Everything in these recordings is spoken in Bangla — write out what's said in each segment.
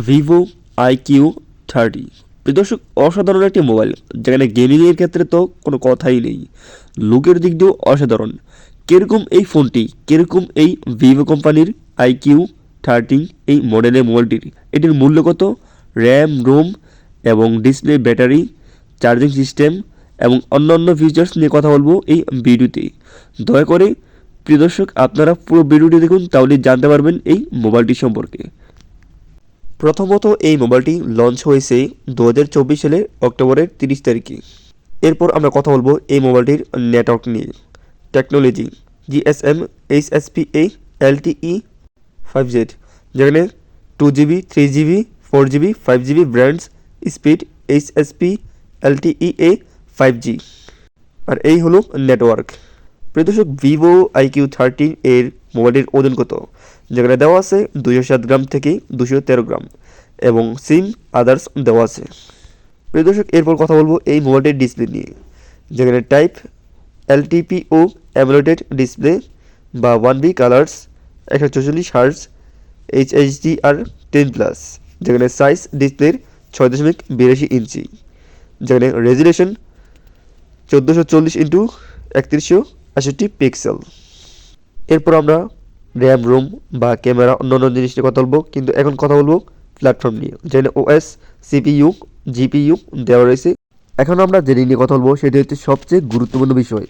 Vivo IQ30। দর্শক, অসাধারণ একটি মোবাইল, যেখানে গেমিংয়ের ক্ষেত্রে তো কোনো কথাই নেই, লুকের দিক দিয়েও অসাধারণ। কীরকম এই ফোনটি, কীরকম এই ভিভো কোম্পানির IQ30 এই মডেলের মোবাইলটির, এটির মূল্য কত, র্যাম, রোম এবং ডিসপ্লে, ব্যাটারি, চার্জিং সিস্টেম এবং অন্যান্য ফিচার্স নিয়ে কথা বলবো এই ভিডিওতে। দয়া করে প্রিয় দর্শক, আপনারা পুরো ভিডিওটি দেখুন, তাহলে জানতে পারবেন এই মোবাইলটি সম্পর্কে। প্রথমত, এই মোবাইলটি লঞ্চ হয়েছে 2024 সালের অক্টোবরের 30 তারিখে। এরপর আমরা কথা বলবো এই মোবাইলটির নেটওয়ার্ক নিয়ে। Technology GSM HSPA LTE 5Z, যেখানে 2GB 3GB 4GB 5GB brands, speed HSP LTE-A 5G। আর এই হলো নেটওয়ার্ক। প্রিয় দর্শক, ভিভো IQ30 এর মোবাইলের ওজন কত, যেখানে দেওয়া আছে 207 গ্রাম থেকে 213 গ্রাম এবং সিম আদার্স দেওয়া আছে। প্রিয় দর্শক, এরপর কথা বলবো এই মোবাইলটির ডিসপ্লে নিয়ে, যেখানে টাইপ LTPO অ্যামোলেড ডিসপ্লে বা 1B কালার্স, 144 হার্জ, HDR10+, যেখানে সাইজ ডিসপ্লের 6.82 ইঞ্চি, যেখানে রেজুলেশন 1440x3168 পিক্সেল। এরপর আমরা র্যাম, রোম বা ক্যামেরা অন্যান্য জিনিস নিয়ে কথা বলবো, কিন্তু এখন কথা বলবো প্ল্যাটফর্ম নিয়ে, যেখানে OS, CPU, GPU দেওয়া রয়েছে। এখন আমরা যেটি নিয়ে কথা বলবো সেটি হচ্ছে সবচেয়ে গুরুত্বপূর্ণ বিষয়।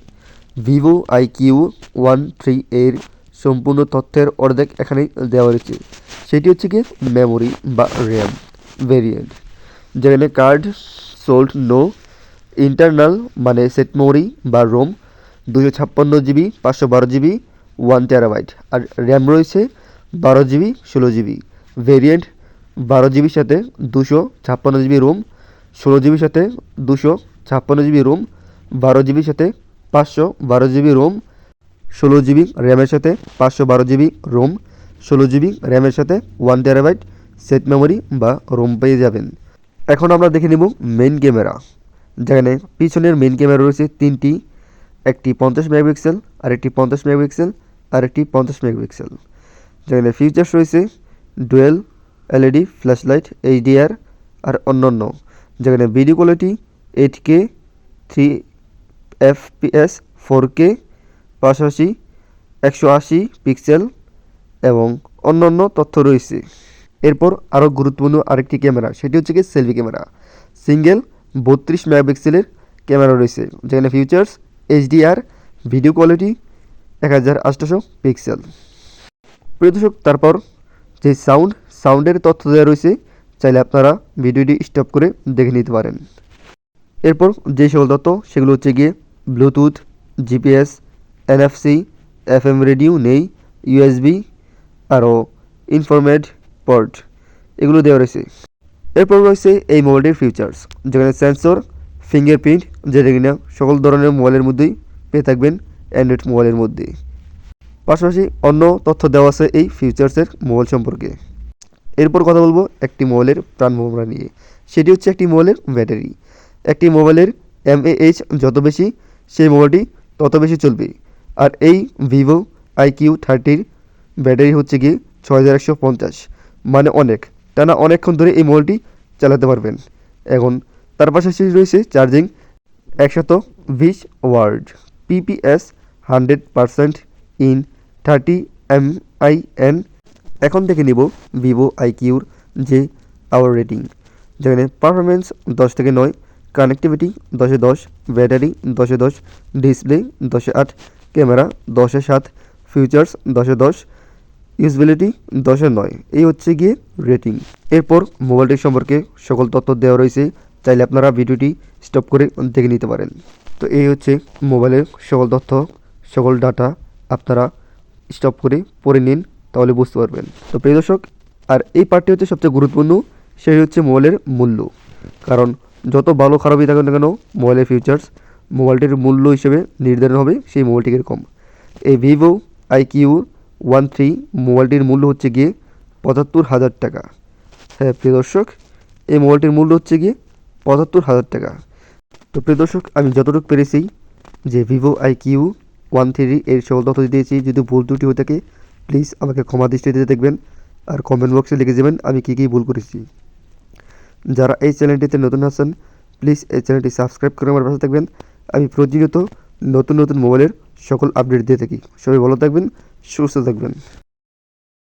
ভিভো IQ13 এর সম্পূর্ণ তথ্যের অর্ধেক এখানে দেওয়া রয়েছে। সেটি হচ্ছে কি মেমোরি বা র্যাম ভেরিয়েন্ট, যেখানে কার্ড সোল্ড নো ইন্টারনাল মানে সেট মেমোরি বা রোম 256GB 512GB 1TB, আর র্যাম রয়েছে 12GB 16GB ভেরিয়েন্ট, 12GBর সাথে 256GB রোম, 16GBর সাথে 256GB রোম, 12GBর সাথে 512GB রোম, 16GB র্যামের সাথে 512GB রোম, 16GB র্যামের সাথে 1TB সেট মেমোরি বা রোম পেয়ে যাবেন। এখন আমরা দেখে নেব মেইন ক্যামেরা, যেখানে পিছনের মেইন ক্যামেরা রয়েছে তিনটি, একটি 50 মেগাপিক্সেল, আরেকটি 50 মেগাপিক্সেল, আরেকটি 50 মেগাপিক্সেল। যেখানে ফিচার্স রয়েছে dual LED flash light, HDR আর অন্যান্য। যেখানে video quality 8K 3fps 4K, পাশাপাশি 180 পিক্সেল এবং অন্যান্য তথ্য রয়েছে। এরপর আরও গুরুত্বপূর্ণ আরেকটি ক্যামেরা, সেটি হচ্ছে কি সেলফি ক্যামেরা। সিঙ্গেল 32 মেগাপিক্সেলের ক্যামেরা রয়েছে, যেখানে features HDR, video quality 1800 pixel. প্রিয় দর্শক, তারপর যে সাউন্ডের তথ্য দেওয়া রয়েছে, চাইলে আপনারা ভিডিওটি স্টপ করে দেখে নিতে পারেন। এরপর যে সকল তথ্য সেগুলো হচ্ছে গিয়ে Bluetooth, GPS, NFC, FM radio নেই, USB আরও ইনফরমেড পোর্ট, এগুলো দেওয়া রয়েছে। এরপর রয়েছে এই মোবাইলটির ফিচার্স, যেখানে সেন্সর, ফিঙ্গারপ্রিন্ট, যেটা কিনা সকল ধরনের মোবাইলের মধ্যেই পেয়ে থাকবেন অ্যান্ড্রয়েড মোবাইলের মধ্যে। পাশাপাশি অন্য তথ্য দেওয়া আছে এই ফিচার্সের মোবাইল সম্পর্কে। এরপর কথা বলবো একটি মোবাইলের প্রাণ ভোমরা নিয়ে, সেটি হচ্ছে একটি মোবাইলের ব্যাটারি। একটি মোবাইলের mAh যত বেশি, সেই মোবাইলটি তত বেশি চলবে। আর এই ভিভো IQ30 ব্যাটারি হচ্ছে গিয়ে 6150, মানে অনেক, টানা অনেকক্ষণ ধরে এই মোবাইলটি চালাতে পারবেন। এখন তার পাশাপাশি রয়েছে charging 120 watt, PPS 100% in 30 mAh। এখন দেখে নিব ভিভো IQর যে আওয়ার রেটিং, যেখানে পারফরমেন্স 10 থেকে 9, কানেক্টিভিটি 10-এ 10, ব্যাটারি 10-এ 10, ডিসপ্লে 10-এ 8, ক্যামেরা 10-এ 7, ফিচার্স 10-এ 10, ইউজবিলিটি 10-এ 9। এই হচ্ছে গিয়ে রেটিং। এরপর মোবাইলটির সম্পর্কে সকল তথ্য দেওয়া রয়েছে, চাইলে আপনারা ভিডিওটি স্টপ করে দেখে নিতে পারেন। তো এই হচ্ছে মোবাইলের সকল তথ্য, সকল ডাটা, আপনারা স্টপ করে পড়ে নিন, তাহলে বুঝতে পারবেন। তো প্রিয় দর্শক, আর এই পার্টটি হচ্ছে সবচেয়ে গুরুত্বপূর্ণ, সেই হচ্ছে মোবাইলের মূল্য। কারণ যত ভালো খারাপই থাকুন না কেন, মোবাইলের ফিচার্স মোবাইলটির মূল্য হিসেবে নির্ধারণ হবে সেই মোবাইলটি কীরকম। এই ভিভো IQ13 মোবাইলটির মূল্য হচ্ছে গিয়ে 75,000 টাকা। হ্যাঁ প্রিয় দর্শক, এই মোবাইলটির মূল্য হচ্ছে গিয়ে 75,000 টাকা। তো প্রিয় দর্শক, আমি যতটুকু পেরেছি যে ভিভো IQ13 এর সকল তথ্য দিয়েছি, যদি ভুল ত্রুটি হয়ে থাকে প্লিজ আমাকে ক্ষমা দৃষ্টিতে দেখবেন। আর কমেন্ট বক্সে লিখে যাবেন আমি কী কী ভুল করেছি। যারা এই চ্যানেলটিতে নতুন আছেন প্লিজ এই চ্যানেলটি সাবস্ক্রাইব করে আমার পাশে থাকবেন। আমি প্রতিনিয়ত নতুন নতুন মোবাইলের সকল আপডেট দিয়ে থাকি। সবাই ভালো থাকবেন, সুস্থ থাকবেন।